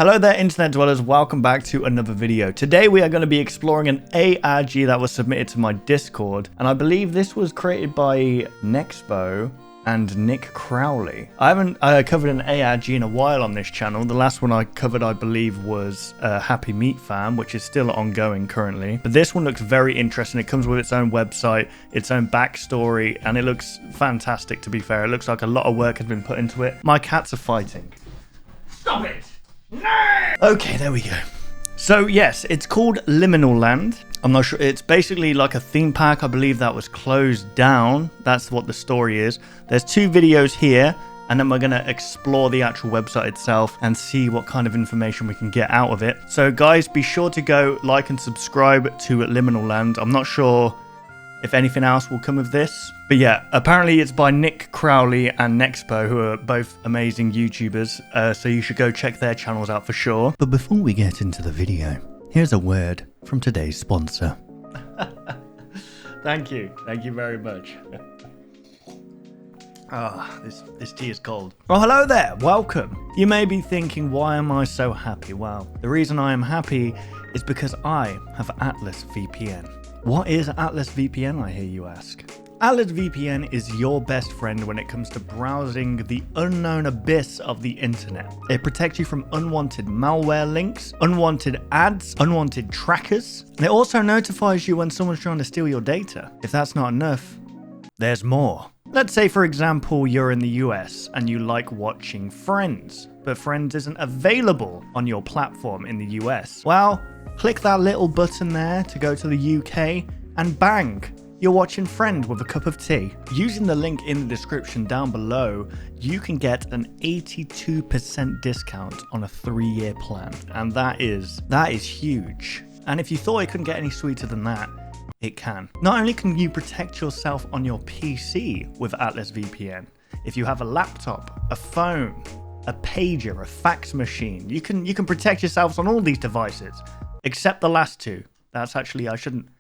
Hello there, internet dwellers, welcome back to another video. Today we are going to be exploring an ARG that was submitted to my Discord, and I believe this was created by Nexpo and Nick Crowley. I haven't covered an ARG in a while on this channel. The last one I covered, I believe, was Happy Meat Farm, which is still ongoing currently. But this one looks very interesting. It comes with its own website, its own backstory, and it looks fantastic, to be fair. It looks like a lot of work has been put into it. My cats are fighting. Stop it! No! Okay, there we go. So yes, it's called Liminal Land. I'm not sure. It's basically like a theme park. I believe that was closed down. That's what the story is. There's 2 videos here, and then we're going to explore the actual website itself and see what kind of information we can get out of it. So guys, be sure to go like and subscribe to Liminal Land. I'm not sure if anything else will come of this. But yeah, apparently it's by Nick Crowley and Nexpo, who are both amazing YouTubers, so you should go check their channels out for sure. But before we get into the video, here's a word from today's sponsor. Thank you very much. This tea is cold. Well, hello there, welcome. You may be thinking, why am I so happy? Well, the reason I am happy is because I have Atlas VPN. What is Atlas VPN, I hear you ask? Atlas VPN is your best friend when it comes to browsing the unknown abyss of the internet. It protects you from unwanted malware links, unwanted ads, unwanted trackers, and it also notifies you when someone's trying to steal your data. If that's not enough, there's more. Let's say, for example, you're in the US and you like watching Friends, but Friends isn't available on your platform in the US. Well, click that little button there to go to the UK, and bang, you're watching Friends with a cup of tea. Using the link in the description down below, you can get an 82% discount on a 3-year plan. And that is huge. And if you thought it couldn't get any sweeter than that, it can. Not only can you protect yourself on your PC with Atlas VPN, if you have a laptop, a phone, a pager, a fax machine, you can protect yourselves on all these devices, except the last 2. That's actually, I shouldn't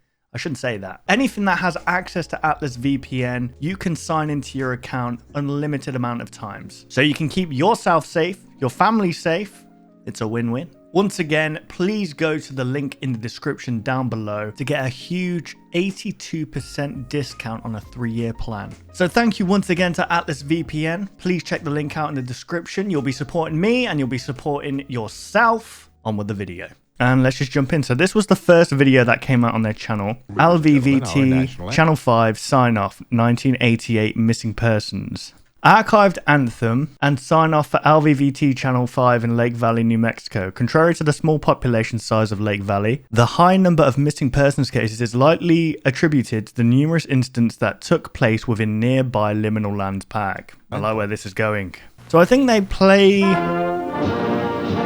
say that. Anything that has access to Atlas VPN, you can sign into your account unlimited amount of times. So you can keep yourself safe, your family safe. It's a win-win. Once again, please go to the link in the description down below to get a huge 82% discount on a 3-year plan. So thank you once again to Atlas VPN. Please check the link out in the description. You'll be supporting me and you'll be supporting yourself. On with the video. And let's just jump in. So this was the first video that came out on their channel. LVVT, Channel 5, sign off, 1988 missing persons. Archived anthem and sign off for LVVT Channel 5 in Lake Valley, New Mexico. Contrary to the small population size of Lake Valley, the high number of missing persons cases is likely attributed to the numerous incidents that took place within nearby Liminal Land Park. I like where this is going. So I think they play...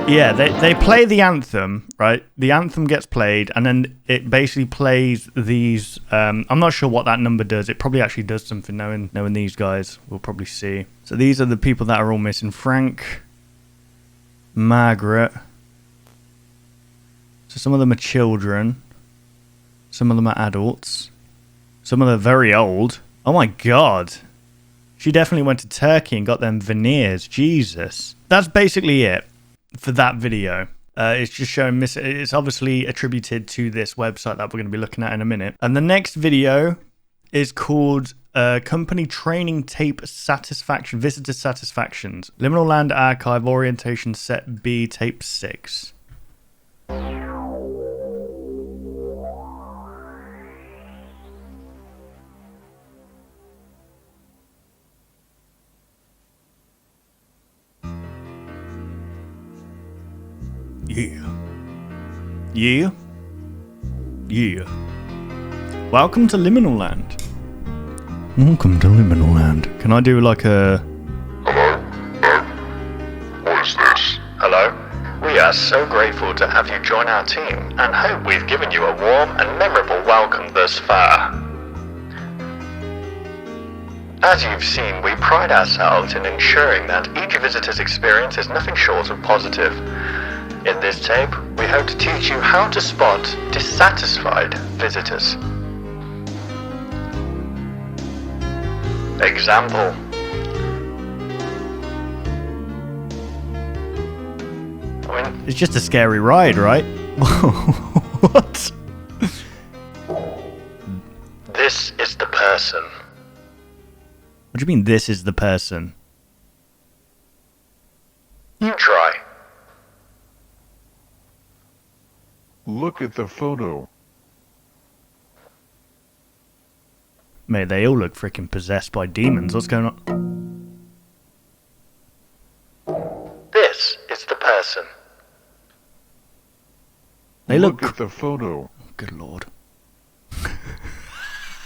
Yeah, they play the anthem, right? The anthem gets played, and then it basically plays these... I'm not sure what that number does. It probably actually does something, knowing these guys. We'll probably see. So these are the people that are all missing. Frank, Margaret. So some of them are children. Some of them are adults. Some of them are very old. Oh my god. She definitely went to Turkey and got them veneers. Jesus. That's basically it for that video. It's just showing it's obviously attributed to this website that we're going to be looking at in a minute. And the next video is called Company Training Tape Satisfaction, Visitor Satisfactions. Liminal Land Archive Orientation Set B Tape 6. Yeah. Welcome to Liminal Land. Welcome to Liminal Land. Can I do like a... Hello? No? What is this? Hello? We are so grateful to have you join our team and hope we've given you a warm and memorable welcome thus far. As you've seen, we pride ourselves in ensuring that each visitor's experience is nothing short of positive. In this tape, we hope to teach you how to spot dissatisfied visitors. Example: going. It's just a scary ride, right? What? This is the person. What do you mean, this is the person? You try. Look at the photo. Mate, they all look freaking possessed by demons. What's going on? This is the person. They look... at the photo. Good lord.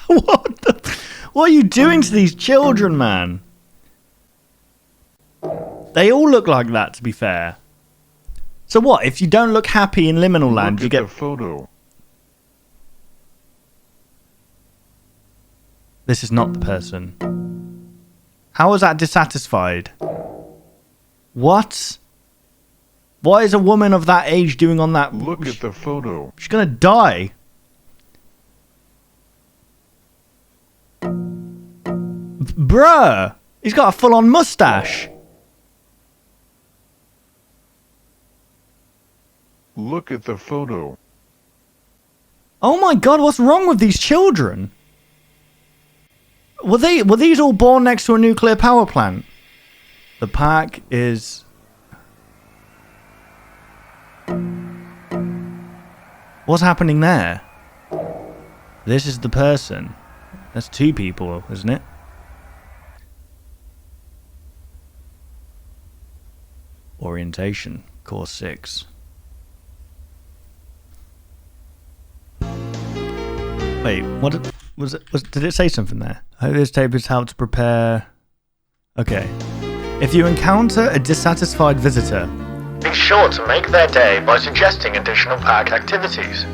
What are you doing to these children, man? They all look like that, to be fair. So what, if you don't look happy in Liminal Land, you get... the photo. This is not the person. How is that dissatisfied? What? What is a woman of that age doing on that? Look at the photo. She's gonna die. Bruh! He's got a full-on mustache. Look at the photo. Oh my god, what's wrong with these children? Were these all born next to a nuclear power plant? The pack is... What's happening there? This is the person. That's two people, isn't it? Orientation, course 6. Wait, what did it say something there? I hope this tape is how to prepare... Okay. If you encounter a dissatisfied visitor... Be sure to make their day by suggesting additional park activities.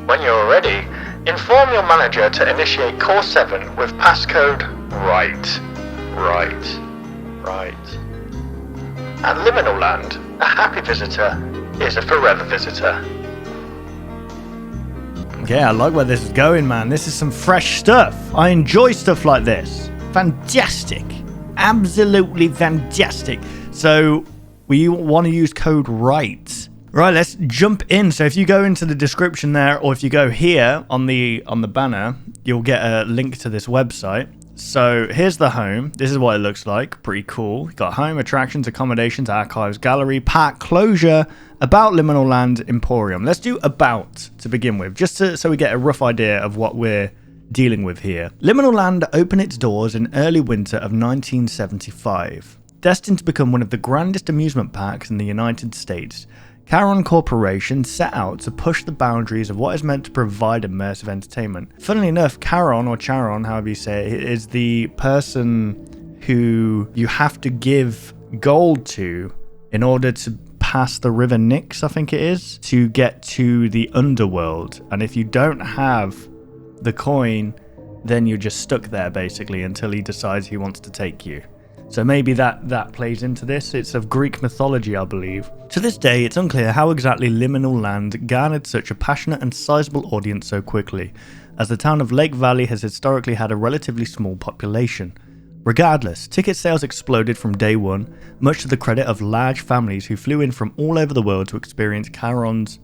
When you're ready, inform your manager to initiate Course 7 with passcode RIGHT. At Liminal Land, a happy visitor is a forever visitor. Yeah, I like where this is going, man. This is some fresh stuff. I enjoy stuff like this. Fantastic. Absolutely fantastic. So, we want to use code RIGHT. Right, let's jump in. So if you go into the description there, or if you go here on the banner, you'll get a link to this website. So here's the home. This is what it looks like. Pretty cool. You've got home, attractions, accommodations, archives, gallery, park closure, about Liminal Land, Emporium. Let's do about to begin with, just so we get a rough idea of what we're dealing with here. Liminal Land opened its doors in early winter of 1975. Destined to become one of the grandest amusement parks in the United States, Charon Corporation set out to push the boundaries of what is meant to provide immersive entertainment. Funnily enough, Charon, or Charon, however you say it, is the person who you have to give gold to in order to pass the River Styx, I think it is, to get to the underworld. And if you don't have the coin, then you're just stuck there basically until he decides he wants to take you. So maybe that plays into this. It's of Greek mythology, I believe. To this day, it's unclear how exactly Liminal Land garnered such a passionate and sizable audience so quickly, as the town of Lake Valley has historically had a relatively small population. Regardless, ticket sales exploded from day one, much to the credit of large families who flew in from all over the world to experience Charon's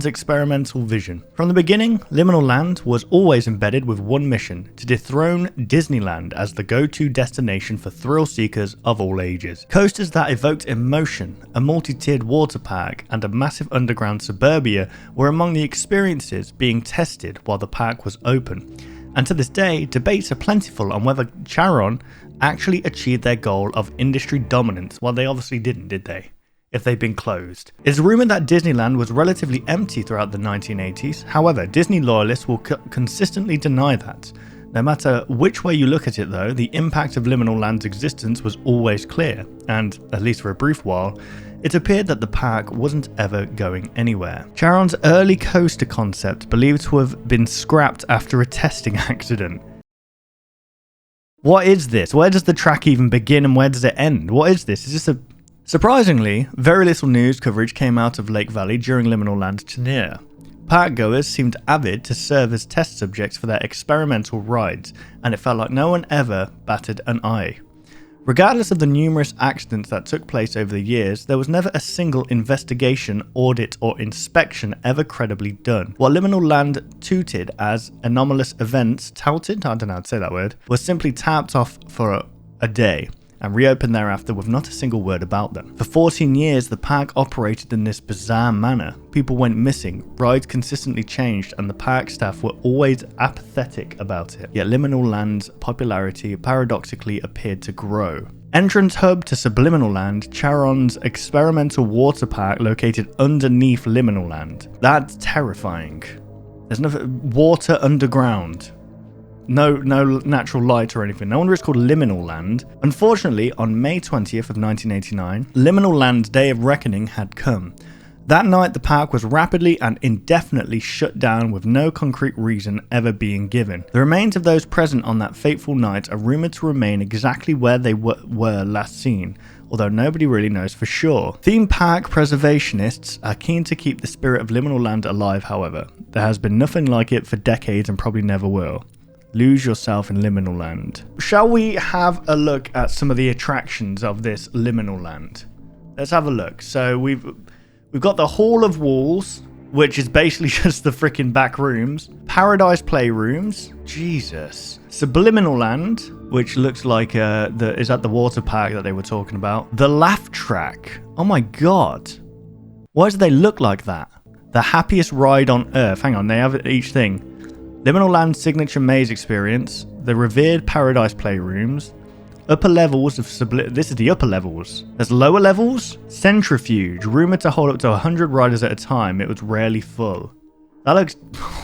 experimental vision. From the beginning, Liminal Land was always embedded with one mission: to dethrone Disneyland as the go-to destination for thrill seekers of all ages. Coasters that evoked emotion, a multi-tiered water park, and a massive underground suburbia were among the experiences being tested while the park was open. And to this day, debates are plentiful on whether Charon actually achieved their goal of industry dominance. Well, they obviously didn't, did they? If they've been closed. It's rumoured that Disneyland was relatively empty throughout the 1980s. However, Disney loyalists will consistently deny that. No matter which way you look at it though, the impact of Liminal Land's existence was always clear, and, at least for a brief while, it appeared that the park wasn't ever going anywhere. Charon's early coaster concept believed to have been scrapped after a testing accident. What is this? Where does the track even begin and where does it end? What is this? Is this a... Surprisingly, very little news coverage came out of Lake Valley during Liminal Land's tenure. Park goers seemed avid to serve as test subjects for their experimental rides, and it felt like no one ever batted an eye. Regardless of the numerous accidents that took place over the years, there was never a single investigation, audit, or inspection ever credibly done. What Liminal Land touted as anomalous events, touted? I don't know how to say that word, was simply tapped off for a day and reopened thereafter with not a single word about them. For 14 years, the park operated in this bizarre manner. People went missing, rides consistently changed, and the park staff were always apathetic about it. Yet Liminal Land's popularity paradoxically appeared to grow. Entrance hub to Subliminal Land, Charon's experimental water park located underneath Liminal Land. That's terrifying. There's no water underground. No natural light or anything. No wonder it's called Liminal Land. Unfortunately, on May 20th of 1989, Liminal Land's day of reckoning had come. That night, the park was rapidly and indefinitely shut down with no concrete reason ever being given. The remains of those present on that fateful night are rumoured to remain exactly where they were last seen, although nobody really knows for sure. Theme park preservationists are keen to keep the spirit of Liminal Land alive, however. There has been nothing like it for decades and probably never will. Lose yourself in Liminal Land. Shall we have a look at some of the attractions of this Liminal Land? Let's have a look. So we've got the Hall of Walls, which is basically just the freaking back rooms. Paradise Playrooms. Jesus. Subliminal Land, which looks like is that the water park that they were talking about. The Laugh Track. Oh my god. Why do they look like that? The happiest ride on earth. Hang on, they have each thing. Liminal Land's signature maze experience, the revered Paradise Playrooms, upper levels of this is the upper levels. There's lower levels, Centrifuge, rumoured to hold up to 100 riders at a time. It was rarely full. That looks,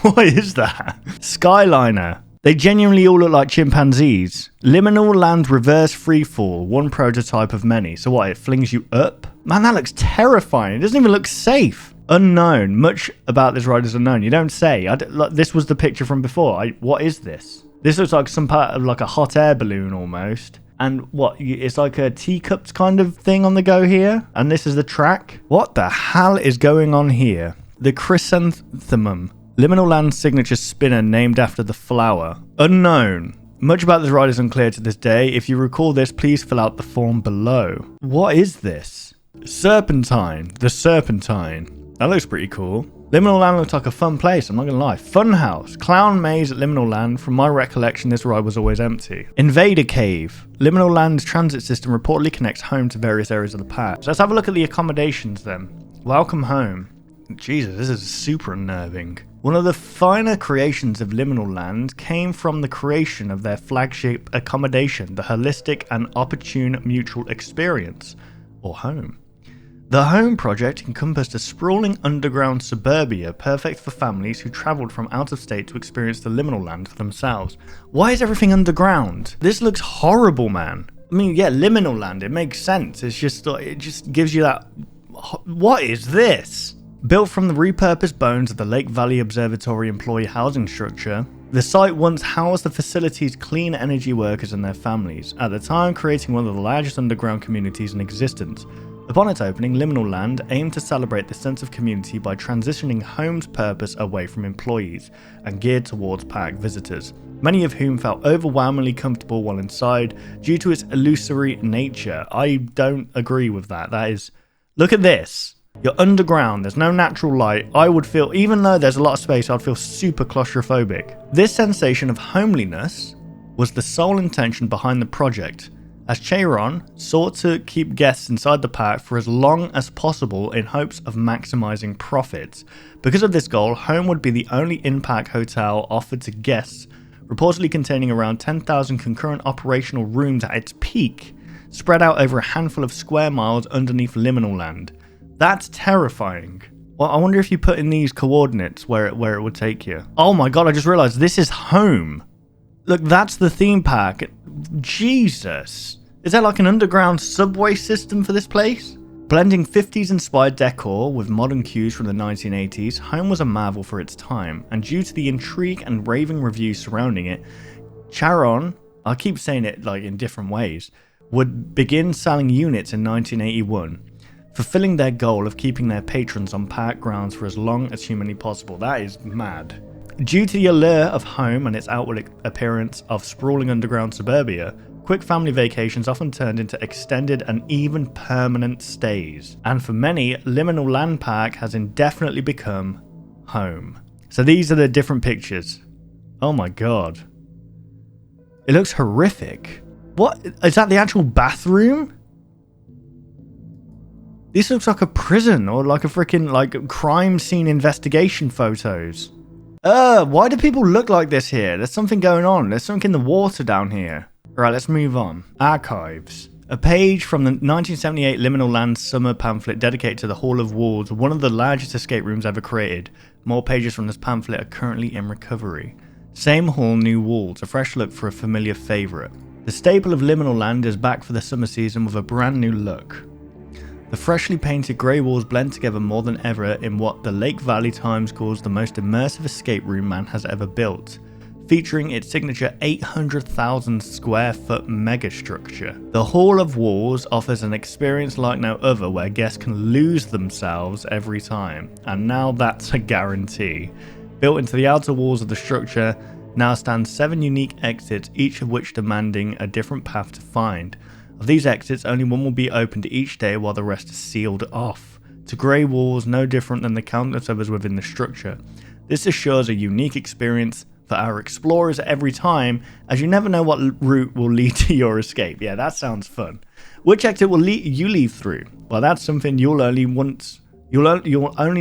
what is that? Skyliner. They genuinely all look like chimpanzees. Liminal Land reverse freefall, one prototype of many. So what, it flings you up? Man, that looks terrifying. It doesn't even look safe. Unknown. Much about this ride is unknown. You don't say. This was the picture from before. What is this? This looks like some part of like a hot air balloon almost. And what? It's like a teacups kind of thing on the go here. And this is the track. What the hell is going on here? The chrysanthemum. Liminal Land's signature spinner named after the flower. Unknown. Much about this ride is unclear to this day. If you recall this, please fill out the form below. What is this? Serpentine. The Serpentine. That looks pretty cool. Liminal Land looks like a fun place, I'm not gonna lie. Funhouse. Clown Maze at Liminal Land. From my recollection, this ride was always empty. Invader Cave. Liminal Land's transit system reportedly connects home to various areas of the park. So let's have a look at the accommodations then. Welcome home. Jesus, this is super unnerving. One of the finer creations of Liminal Land came from the creation of their flagship accommodation, the holistic and opportune mutual experience, or home. The Home project encompassed a sprawling underground suburbia perfect for families who travelled from out of state to experience the Liminal Land for themselves. Why is everything underground? This looks horrible, man. I mean, yeah, Liminal Land, it makes sense. It's just, it just gives you that... What is this? Built from the repurposed bones of the Lake Valley Observatory employee housing structure, the site once housed the facility's clean energy workers and their families, at the time creating one of the largest underground communities in existence. Upon its opening, Liminal Land aimed to celebrate the sense of community by transitioning Home's purpose away from employees and geared towards park visitors, many of whom felt overwhelmingly comfortable while inside due to its illusory nature. I don't agree with that. That is... Look at this. You're underground, there's no natural light. I would feel, even though there's a lot of space, I'd feel super claustrophobic. This sensation of homeliness was the sole intention behind the project, as Charon sought to keep guests inside the park for as long as possible in hopes of maximizing profits. Because of this goal, Home would be the only in-park hotel offered to guests, reportedly containing around 10,000 concurrent operational rooms at its peak, spread out over a handful of square miles underneath Liminal Land. That's terrifying. Well, I wonder if you put in these coordinates where it would take you. Oh my god, I just realized this is Home. Look, that's the theme park. Jesus. Is there like an underground subway system for this place? Blending 50s inspired decor with modern cues from the 1980s, Home was a marvel for its time, and due to the intrigue and raving reviews surrounding it, Charon, I keep saying it like in different ways, would begin selling units in 1981. Fulfilling their goal of keeping their patrons on park grounds for as long as humanly possible. That is mad. Due to the allure of Home and its outward appearance of sprawling underground suburbia, quick family vacations often turned into extended and even permanent stays. And for many, Liminal Land Park has indefinitely become home. So these are the different pictures. Oh my god. It looks horrific. What? Is that the actual bathroom? This looks like a prison or like a freaking like crime scene investigation photos. Why do people look like this here? There's something going on. There's something in the water down here. Right, let's move on. Archives. A page from the 1978 Liminal Land summer pamphlet dedicated to the Hall of Walls, one of the largest escape rooms ever created. More pages from this pamphlet are currently in recovery. Same hall, new walls, a fresh look for a familiar favourite. The staple of Liminal Land is back for the summer season with a brand new look. The freshly painted grey walls blend together more than ever in what the Lake Valley Times calls the most immersive escape room man has ever built, featuring its signature 800,000 square foot megastructure. The Hall of Walls offers an experience like no other where guests can lose themselves every time, and now that's a guarantee. Built into the outer walls of the structure now stand 7 unique exits, each of which demanding a different path to find. Of these exits, only one will be opened each day while the rest is sealed off. To grey walls, no different than the countless others within the structure. This assures a unique experience for our explorers every time, as you never know what route will lead to your escape. Yeah, that sounds fun. Which exit will you leave through? Well, that's something you'll only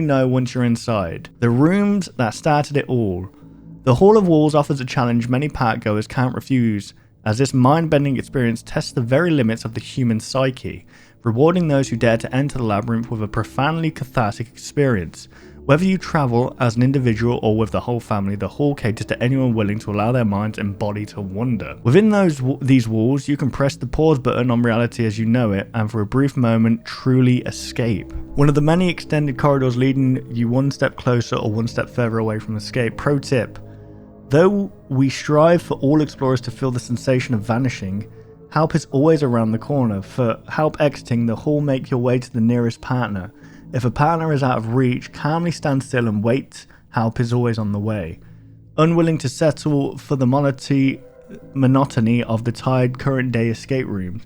know once you're inside. The rooms that started it all. The Hall of Walls offers a challenge many parkgoers can't refuse, as this mind-bending experience tests the very limits of the human psyche, rewarding those who dare to enter the labyrinth with a profoundly cathartic experience. Whether you travel as an individual or with the whole family, the hall caters to anyone willing to allow their minds and body to wander. Within these walls, you can press the pause button on reality as you know it, and for a brief moment, truly escape. One of the many extended corridors leading you one step closer or one step further away from escape. Pro tip: though we strive for all explorers to feel the sensation of vanishing, help is always around the corner. For help exiting the hall, make your way to the nearest partner. If a partner is out of reach, calmly stand still and wait. Help is always on the way. Unwilling to settle for the monotony of the tired current day escape rooms,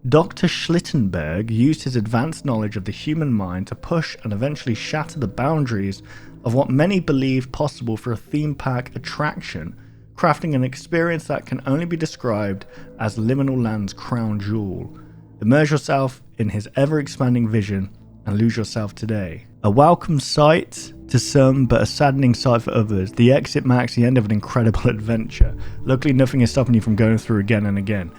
Dr. Schlittenberg used his advanced knowledge of the human mind to push and eventually shatter the boundaries of what many believed possible for a theme park attraction, crafting an experience that can only be described as Liminal Land's crown jewel. Immerse yourself in his ever-expanding vision and lose yourself today. A welcome sight to some, but a saddening sight for others. The exit marks the end of an incredible adventure. Luckily, nothing is stopping you from going through again and again.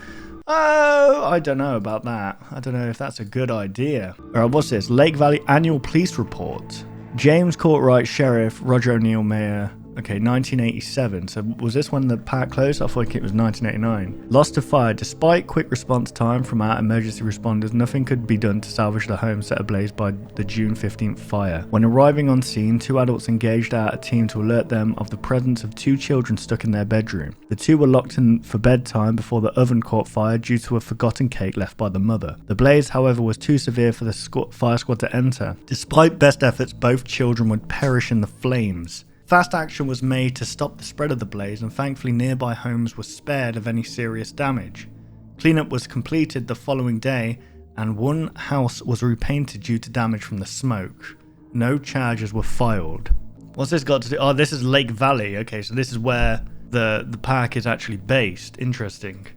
Oh, I don't know about that. I don't know if that's a good idea. Alright, what's this? Lake Valley Annual Police Report. James Courtwright Sheriff, Roger O'Neill Mayor. Okay, 1987. So was this when the park closed? I thought it was 1989. Lost to fire. Despite quick response time from our emergency responders, nothing could be done to salvage the home set ablaze by the June 15th fire. When arriving on scene, 2 adults engaged out a team to alert them of the presence of 2 children stuck in their bedroom. The 2 were locked in for bedtime before the oven caught fire due to a forgotten cake left by the mother. The blaze, however, was too severe for the fire squad to enter. Despite best efforts, both children would perish in the flames. Fast action was made to stop the spread of the blaze, and thankfully nearby homes were spared of any serious damage. Cleanup was completed the following day, and 1 house was repainted due to damage from the smoke. No charges were filed. What's this got to do? Oh, this is Lake Valley. Okay, so this is where the park is actually based. Interesting.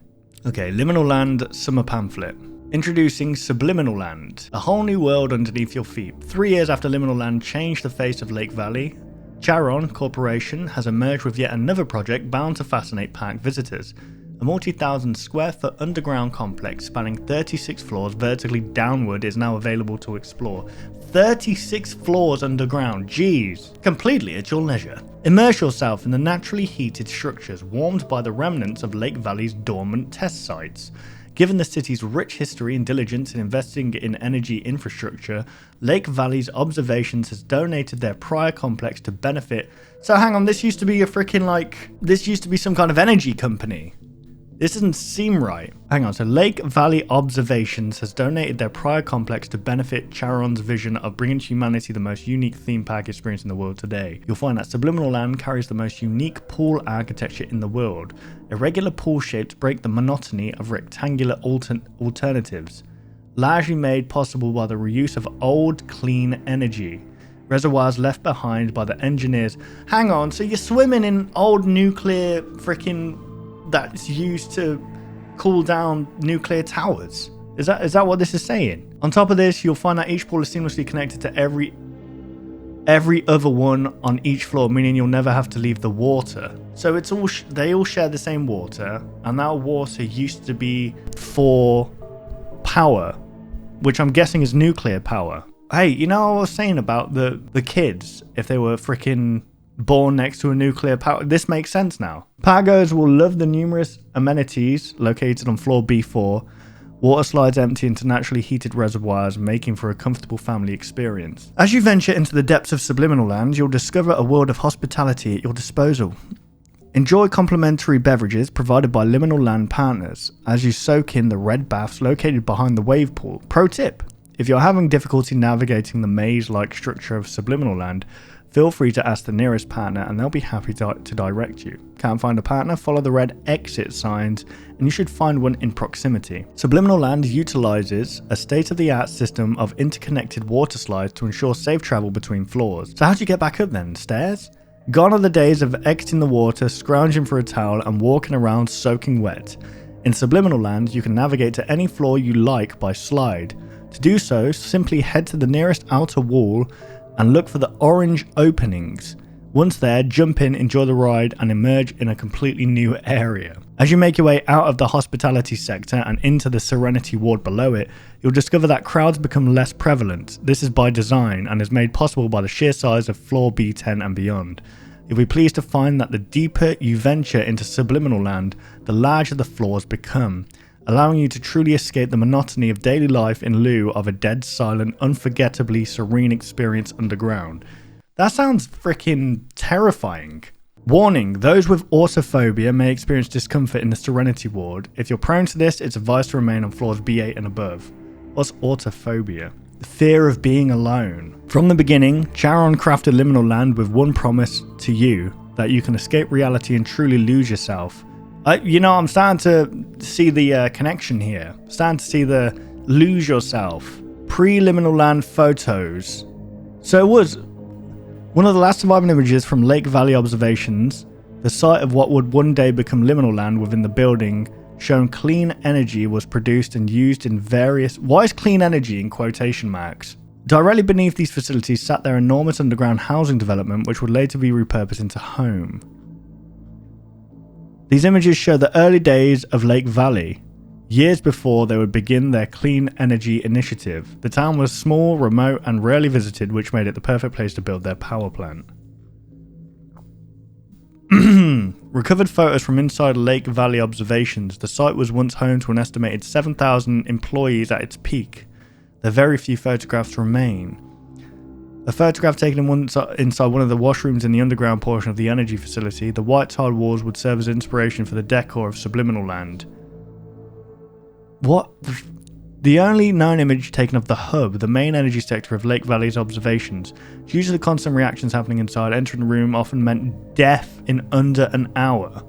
Okay, Liminal Land Summer Pamphlet. Introducing Subliminal Land, a whole new world underneath your feet. 3 years after Liminal Land changed the face of Lake Valley, Charon Corporation has emerged with yet another project bound to fascinate park visitors. A multi-thousand square foot underground complex spanning 36 floors vertically downward is now available to explore. 36 floors underground, jeez. Completely at your leisure. Immerse yourself in the naturally heated structures warmed by the remnants of Lake Valley's dormant test sites. Given the city's rich history and diligence in investing in energy infrastructure, Lake Valley's Observations has donated their prior complex to benefit. So hang on, this used to be a freaking this used to be some kind of energy company. This doesn't seem right. Hang on, so Lake Valley Observations has donated their prior complex to benefit Charon's vision of bringing to humanity the most unique theme park experience in the world today. You'll find that Subliminal Land carries the most unique pool architecture in the world. Irregular pool shapes break the monotony of rectangular alternatives, largely made possible by the reuse of old, clean energy. Reservoirs left behind by the engineers. Hang on, so you're swimming in old nuclear freaking that's used to cool down nuclear towers? Is that what this is saying? On top of this, you'll find that each pool is seamlessly connected to every other one on each floor, meaning you'll never have to leave the water. So it's all they all share the same water, and that water used to be for power, which I'm guessing is nuclear power. Hey, you know what I was saying about the kids, if they were freaking born next to a nuclear power? This makes sense now. Parkgoers will love the numerous amenities located on floor B4. Water slides empty into naturally heated reservoirs, making for a comfortable family experience. As you venture into the depths of Subliminal Land, you'll discover a world of hospitality at your disposal. Enjoy complimentary beverages provided by Liminal Land partners as you soak in the red baths located behind the wave pool. Pro tip: if you're having difficulty navigating the maze-like structure of Subliminal Land, feel free to ask the nearest partner and they'll be happy to direct you. Can't find a partner? Follow the red exit signs and you should find one in proximity. Subliminal Land utilizes a state-of-the-art system of interconnected water slides to ensure safe travel between floors. So how do you get back up then? Stairs? Gone are the days of exiting the water, scrounging for a towel and walking around soaking wet. In Subliminal Land, you can navigate to any floor you like by slide. To do so, simply head to the nearest outer wall and look for the orange openings. Once there, jump in, enjoy the ride, and emerge in a completely new area. As you make your way out of the hospitality sector and into the Serenity ward below it, you'll discover that crowds become less prevalent. This is by design and is made possible by the sheer size of floor B10 and beyond. You'll be pleased to find that the deeper you venture into Subliminal Land, the larger the floors become, allowing you to truly escape the monotony of daily life in lieu of a dead, silent, unforgettably serene experience underground. That sounds freaking terrifying. Warning, those with autophobia may experience discomfort in the Serenity ward. If you're prone to this, it's advised to remain on floors B8 and above. What's autophobia? The fear of being alone. From the beginning, Charon crafted Liminal Land with one promise to you, that you can escape reality and truly lose yourself. I'm starting to see the connection here. Starting to see the lose yourself. Pre-Liminal Land photos. So it was one of the last surviving images from Lake Valley Observations, the site of what would one day become Liminal Land within the building, showing clean energy was produced and used in various... Why is clean energy in quotation marks? Directly beneath these facilities sat their enormous underground housing development, which would later be repurposed into home. These images show the early days of Lake Valley, years before they would begin their clean energy initiative. The town was small, remote, and rarely visited, which made it the perfect place to build their power plant. Recovered photos from inside Lake Valley Observations. The site was once home to an estimated 7,000 employees at its peak. Though very few photographs remain. A photograph taken inside one of the washrooms in the underground portion of the energy facility, the white tiled walls would serve as inspiration for the decor of Subliminal Land. What? The only known image taken of the hub, the main energy sector of Lake Valley's observations. Due to the constant reactions happening inside, entering the room often meant death in under an hour.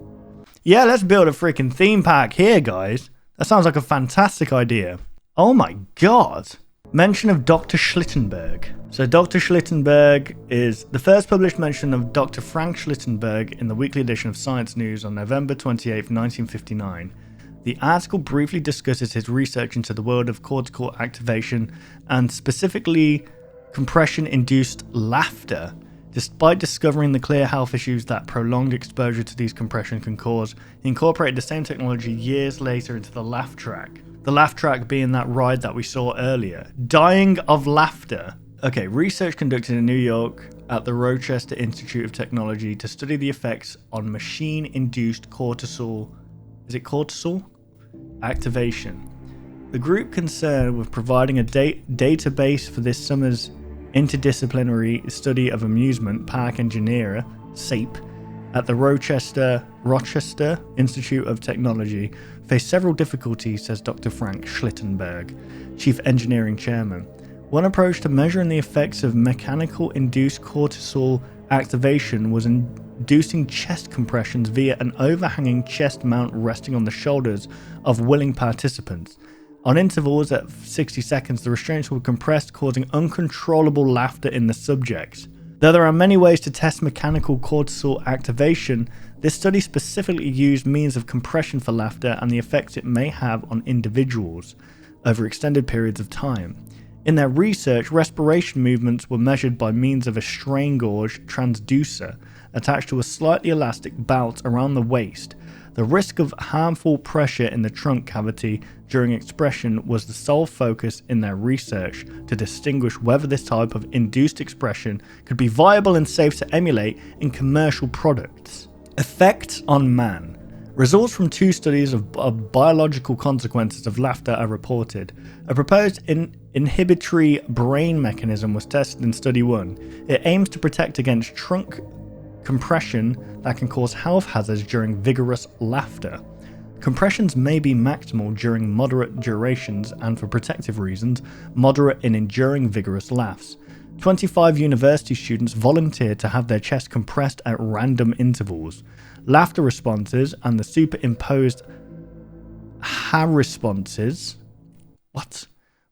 Yeah, let's build a freaking theme park here, guys. That sounds like a fantastic idea. Oh my god. Mention of Dr. Schlittenberg. So Dr. Schlittenberg is the first published mention of Dr. Frank Schlittenberg in the weekly edition of Science News on November 28, 1959. The article briefly discusses his research into the world of cortical activation and specifically compression-induced laughter. Despite discovering the clear health issues that prolonged exposure to these compression can cause, he incorporated the same technology years later into the laugh track. The laugh track being that ride that we saw earlier. Dying of laughter. Okay, research conducted in New York at the Rochester Institute of Technology to study the effects on machine-induced cortisol. Is it cortisol? Activation. The group concerned with providing a database for this summer's interdisciplinary study of amusement park engineer, SAPE, at the Rochester Institute of Technology faced several difficulties, says Dr. Frank Schlittenberg, Chief Engineering Chairman. One approach to measuring the effects of mechanical induced cortisol activation was inducing chest compressions via an overhanging chest mount resting on the shoulders of willing participants. On intervals at 60 seconds, the restraints were compressed, causing uncontrollable laughter in the subjects. Though there are many ways to test mechanical cortisol activation, this study specifically used means of compression for laughter and the effects it may have on individuals over extended periods of time. In their research, respiration movements were measured by means of a strain gauge transducer attached to a slightly elastic belt around the waist. The risk of harmful pressure in the trunk cavity during expression was the sole focus in their research to distinguish whether this type of induced expression could be viable and safe to emulate in commercial products. Effects on man. Results from 2 studies of biological consequences of laughter are reported. A proposed inhibitory brain mechanism was tested in Study 1. It aims to protect against trunk compression that can cause health hazards during vigorous laughter. Compressions may be maximal during moderate durations and, for protective reasons, moderate in enduring vigorous laughs. 25 university students volunteered to have their chest compressed at random intervals. Laughter responses and the superimposed ha responses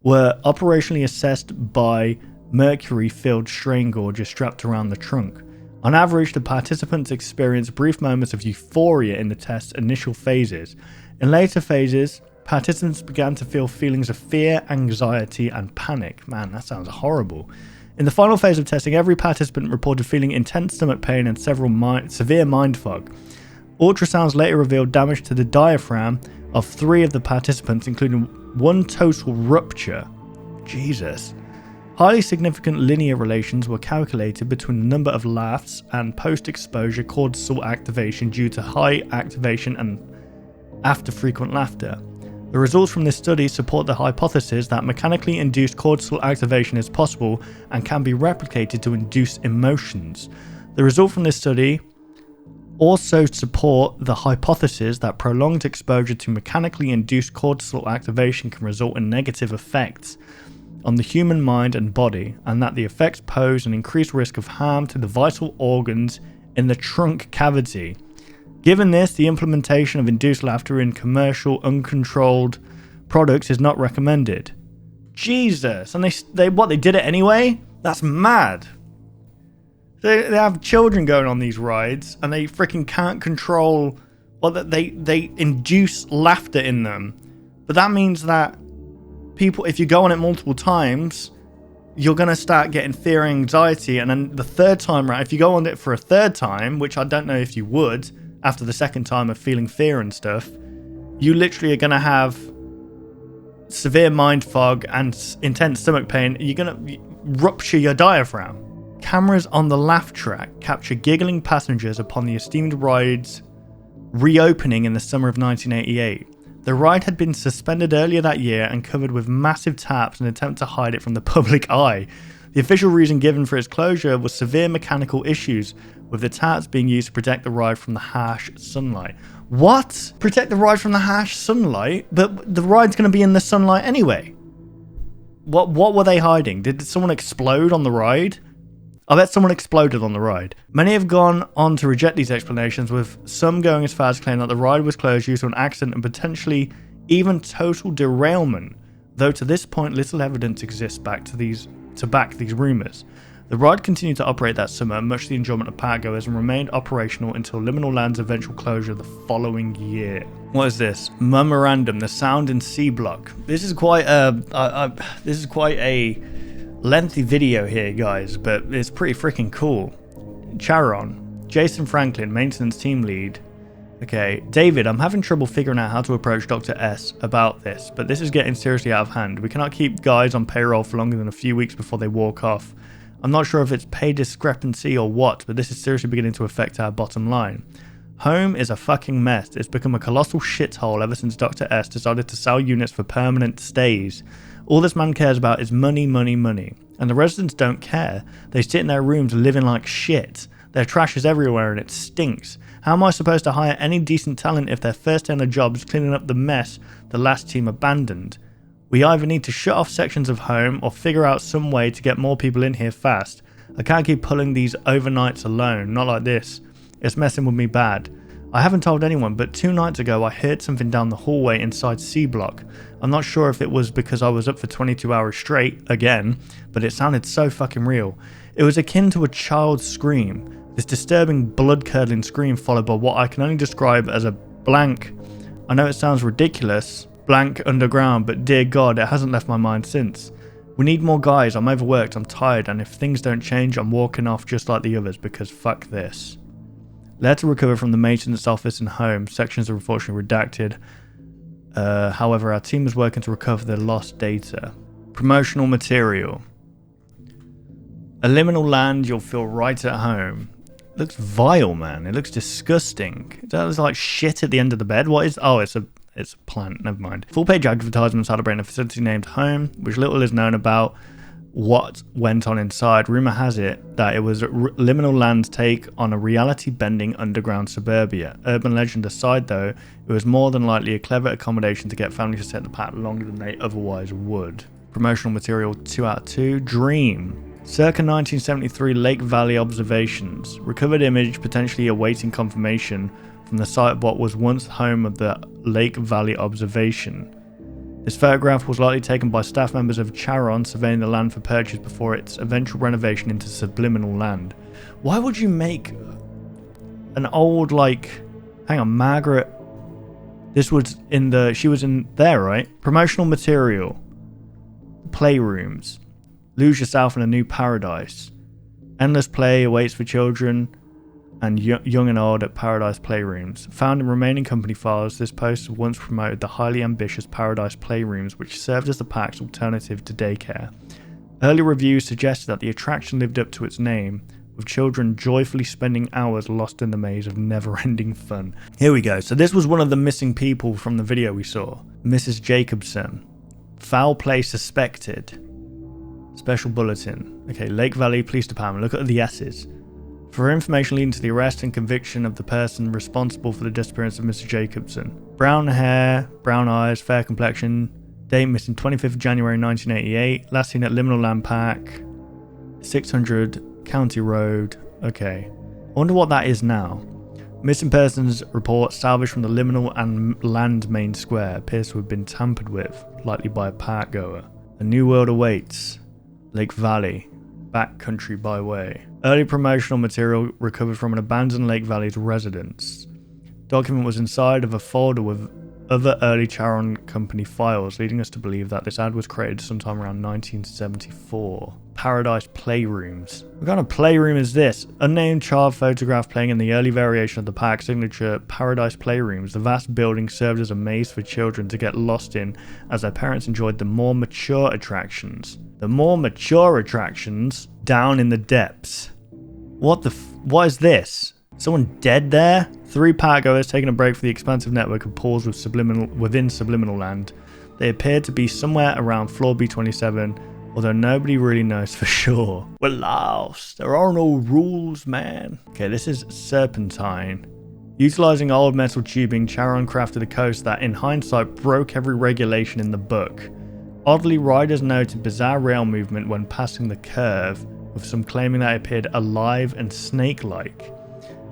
were operationally assessed by mercury-filled strain gauges strapped around the trunk. On average, the participants experienced brief moments of euphoria in the test's initial phases. In later phases, participants began to feel feelings of fear, anxiety, and panic. Man, that sounds horrible. In the final phase of testing, every participant reported feeling intense stomach pain and severe mind fog. Ultrasounds later revealed damage to the diaphragm of 3 of the participants, including 1 total rupture. Jesus. Highly significant linear relations were calculated between the number of laughs and post-exposure cortisol activation due to high activation and after frequent laughter. The results from this study support the hypothesis that mechanically induced cortisol activation is possible and can be replicated to induce emotions. The results from this study also support the hypothesis that prolonged exposure to mechanically induced cortisol activation can result in negative effects on the human mind and body, and that the effects pose an increased risk of harm to the vital organs in the trunk cavity. Given this, the implementation of induced laughter in commercial, uncontrolled products is not recommended. Jesus! And they did it anyway? That's mad. They have children going on these rides, and they freaking can't control, they induce laughter in them. But that means that people, if you go on it multiple times, you're going to start getting fear and anxiety, and then the third time round, if you go on it for a third time, which I don't know if you would, after the second time of feeling fear and stuff, you literally are going to have severe mind fog and intense stomach pain. You're going to rupture your diaphragm. Cameras on the laugh track capture giggling passengers upon the esteemed ride's reopening in the summer of 1988. The ride had been suspended earlier that year and covered with massive tarps in an attempt to hide it from the public eye. The official reason given for its closure was severe mechanical issues, with the tarps being used to protect the ride from the harsh sunlight. What? Protect the ride from the harsh sunlight? But the ride's going to be in the sunlight anyway. What were they hiding? Did someone explode on the ride? I bet someone exploded on the ride. Many have gone on to reject these explanations, with some going as far as claiming that the ride was closed due to an accident and potentially even total derailment, though to this point little evidence exists back these rumours. The ride continued to operate that summer, much to the enjoyment of parkgoers, and remained operational until Liminal Land's eventual closure the following year. What is this? Memorandum: the sound in C block. This is quite a lengthy video here, guys, but it's pretty freaking cool. Charon, Jason Franklin, maintenance team lead. Okay, David, I'm having trouble figuring out how to approach Dr. S about this, but this is getting seriously out of hand. We cannot keep guys on payroll for longer than a few weeks before they walk off. I'm not sure if it's pay discrepancy or what, but this is seriously beginning to affect our bottom line. Home is a fucking mess. It's become a colossal shithole ever since Dr. S decided to sell units for permanent stays. All this man cares about is money, money, money. And the residents don't care. They sit in their rooms living like shit. Their trash is everywhere and it stinks. How am I supposed to hire any decent talent if their first day on the job is cleaning up the mess the last team abandoned? We either need to shut off sections of home or figure out some way to get more people in here fast. I can't keep pulling these overnights alone, not like this. It's messing with me bad. I haven't told anyone, but 2 nights ago I heard something down the hallway inside C block. I'm not sure if it was because I was up for 22 hours straight, again, but it sounded so fucking real. It was akin to a child's scream. This disturbing, blood-curdling scream followed by what I can only describe as a blank. I know it sounds ridiculous, blank underground, but dear God, it hasn't left my mind since. We need more guys, I'm overworked, I'm tired, and if things don't change, I'm walking off just like the others because fuck this. Letter recovered from the maintenance office and home. Sections are unfortunately redacted. However, our team is working to recover the lost data. Promotional material. A liminal land, you'll feel right at home. It looks vile, man. It looks disgusting. That was like shit at the end of the bed. What is... Oh, it's a plant. Never mind. Full-page advertisement celebrating a facility named Home, which little is known about what went on inside. Rumor has it that it was Liminal Land's take on a reality-bending underground suburbia. Urban legend aside, though, it was more than likely a clever accommodation to get families to set the path longer than they otherwise would. Promotional material 2 out of 2. Dream. Circa 1973 Lake Valley observations. Recovered image potentially awaiting confirmation from the site of what was once home of the Lake Valley observation. This photograph was likely taken by staff members of Charon surveying the land for purchase before its eventual renovation into subliminal land. Why would you make an old, like... Hang on, Margaret... This was in the... She was in there, right? Promotional material. Playrooms. Lose yourself in a new paradise. Endless play awaits for children and young and old at Paradise Playrooms. Found in remaining company files, this post once promoted the highly ambitious Paradise Playrooms, which served as the park's alternative to daycare. Early reviews suggested that the attraction lived up to its name, with children joyfully spending hours lost in the maze of never-ending fun. Here we go. So this was one of the missing people from the video we saw. Mrs. Jacobson. Foul play suspected. Special bulletin. Okay, Lake Valley Police Department. Look at the S's. For information leading to the arrest and conviction of the person responsible for the disappearance of Mr. Jacobson. Brown hair, brown eyes, fair complexion. Date missing 25th January 1988. Last seen at Liminal Land Park. 600 County Road. Okay. I wonder what that is now. Missing persons report salvaged from the Liminal and Land main square. Appears to have been tampered with, likely by a park goer. A new world awaits. Lake Valley. Backcountry byway. Early promotional material recovered from an abandoned Lake Valley's residence. Document was inside of a folder with other early Charon Company files, leading us to believe that this ad was created sometime around 1974. Paradise Playrooms. What kind of playroom is this? Unnamed child photograph playing in the early variation of the park signature Paradise Playrooms. The vast building served as a maze for children to get lost in as their parents enjoyed the more mature attractions. The more mature attractions down in the depths. What is this? Someone dead there? 3 parkgoers taking a break for the expansive network of pools within Subliminal Land. They appear to be somewhere around floor B27, although nobody really knows for sure. We're lost. There are no rules, man. Okay, this is Serpentine. Utilizing old metal tubing, Charon crafted a coaster that, in hindsight, broke every regulation in the book. Oddly, riders noted bizarre rail movement when passing the curve, with some claiming that it appeared alive and snake-like.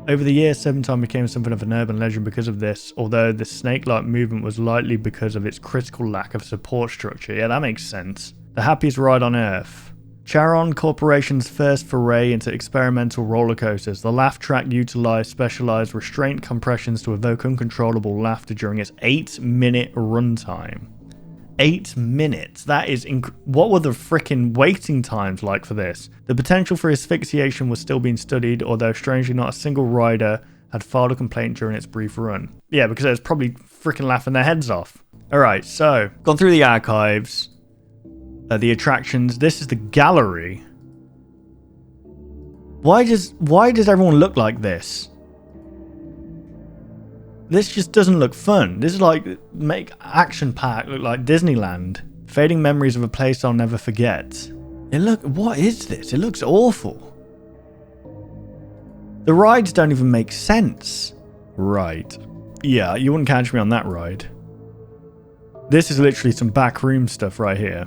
Over the years, Serpentine became something of an urban legend because of this, although the snake-like movement was likely because of its critical lack of support structure. Yeah, that makes sense. The happiest ride on Earth. Charon Corporation's first foray into experimental roller coasters. The laugh track utilized specialized restraint compressions to evoke uncontrollable laughter during its 8-minute runtime. 8 minutes. That is what were the freaking waiting times like for this? The potential for asphyxiation was still being studied, although strangely not a single rider had filed a complaint during its brief run. Yeah, because it was probably freaking laughing their heads off. Alright, so gone through the archives, the attractions. This is the gallery. Why does everyone look like this? This just doesn't look fun. This is like, make Action Park look like Disneyland. Fading memories of a place I'll never forget. What is this? It looks awful. The rides don't even make sense. Right. Yeah, you wouldn't catch me on that ride. This is literally some backroom stuff right here.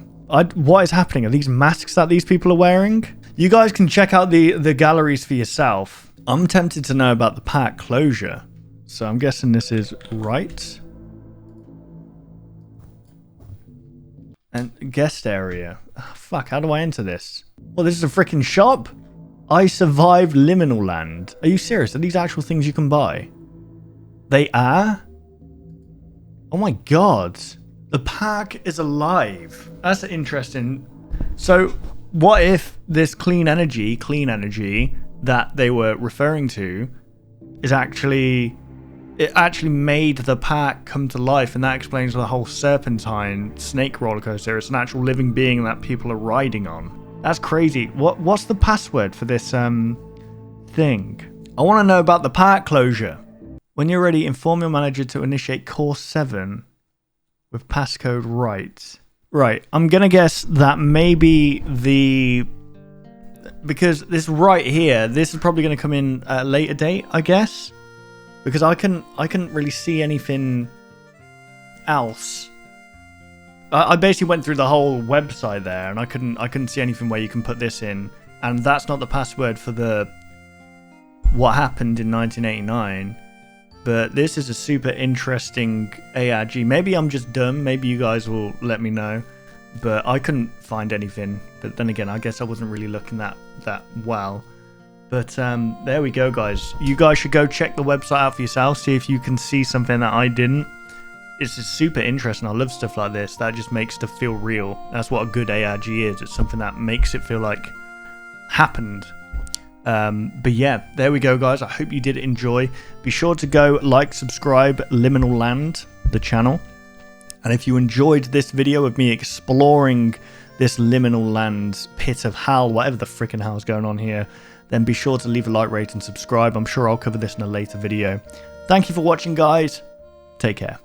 What is happening? Are these masks that these people are wearing? You guys can check out the galleries for yourself. I'm tempted to know about the park closure. So I'm guessing this is right. And guest area. Oh, fuck, how do I enter this? Well, this is a freaking shop. I survived Liminal Land. Are you serious? Are these actual things you can buy? They are? Oh my god. The park is alive. That's interesting. So, what if this clean energy that they were referring to is actually... It actually made the park come to life, and that explains the whole serpentine snake roller coaster. It's an actual living being that people are riding on. That's crazy. What's the password for this thing? I want to know about the park closure. When you're ready, inform your manager to initiate course 7 with passcode right. Right, I'm gonna guess that maybe because this right here, this is probably gonna come in at a later date, I guess. Because I couldn't really see anything else. I basically went through the whole website there, and I couldn't see anything where you can put this in, and that's not the password for what happened in 1989. But this is a super interesting ARG. Maybe I'm just dumb. Maybe you guys will let me know. But I couldn't find anything. But then again, I guess I wasn't really looking that well. But there we go, guys. You guys should go check the website out for yourself. See if you can see something that I didn't. It's just super interesting. I love stuff like this. That just makes stuff feel real. That's what a good ARG is. It's something that makes it feel like happened. But yeah, there we go, guys. I hope you did enjoy. Be sure to go like, subscribe, Liminal Land, the channel. And if you enjoyed this video of me exploring this Liminal Land pit of hell, whatever the freaking hell is going on here, then be sure to leave a like, rate, and subscribe. I'm sure I'll cover this in a later video. Thank you for watching, guys. Take care.